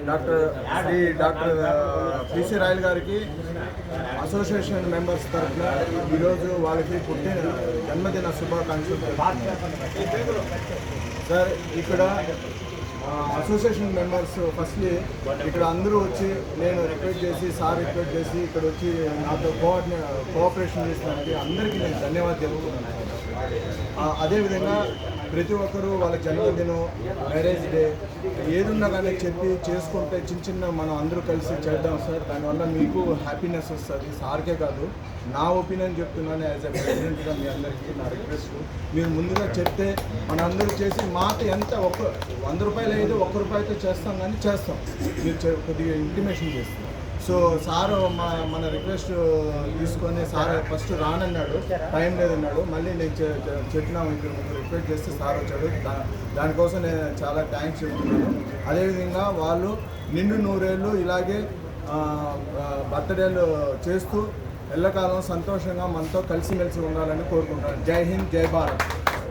Doctor PC royal గారికి association members తరఫున ఈరోజు వాళ్ళకి పుట్టిన జన్మదిన శుభాకాంక్షలు సార్. ఇక్కడ అసోసియేషన్ మెంబర్స్ ఫస్ట్లీ ఇక్కడ అందరూ వచ్చి నేను రిక్వెస్ట్ చేసి సార్ రిక్వెస్ట్ చేసి ఇక్కడ వచ్చి నాతో కోఆపరేషన్ చేసినందుకు అందరికీ నేను ధన్యవాదాలు తెలుపుతున్నాను. అదేవిధంగా ప్రతి ఒక్కరూ వాళ్ళ జన్మదినం, మ్యారేజ్ డే ఏదున్నా కానీ చెప్పి చేసుకుంటే చిన్న మనం అందరూ కలిసి చేద్దాం సార్. దానివల్ల మీకు హ్యాపీనెస్ వస్తుంది. సార్కే కాదు, నా ఒపీనియన్ చెప్తున్నాను యాజ్ ఎ ప్రెసిడెంట్గా మీ అందరికీ నా రిక్వెస్ట్. మీరు ముందుగా చెప్తే మన అందరూ చేసి మాకు ఎంత ₹100 అయితే ₹1 చేస్తాం, కానీ చేస్తాం. మీరు కొద్దిగా ఇంటిమేషన్ చేస్తాం. సో సారు మన రిక్వెస్ట్ తీసుకొని సార్ ఫస్ట్ రానన్నాడు, టైం లేదన్నాడు. మళ్ళీ నేను చెప్పినా ఇక్కడ రిక్వెస్ట్ చేస్తే సార్ వచ్చాడు. దానికోసం నేను చాలా థ్యాంక్స్ చెప్తున్నాను. అదేవిధంగా వాళ్ళు నిండు 100 ఏళ్ళు ఇలాగే బర్త్డేలు చేస్తూ ఎల్లకాలం సంతోషంగా మనతో కలిసిమెలిసి ఉండాలని కోరుకుంటాను. జై హింద్, జై భారత్.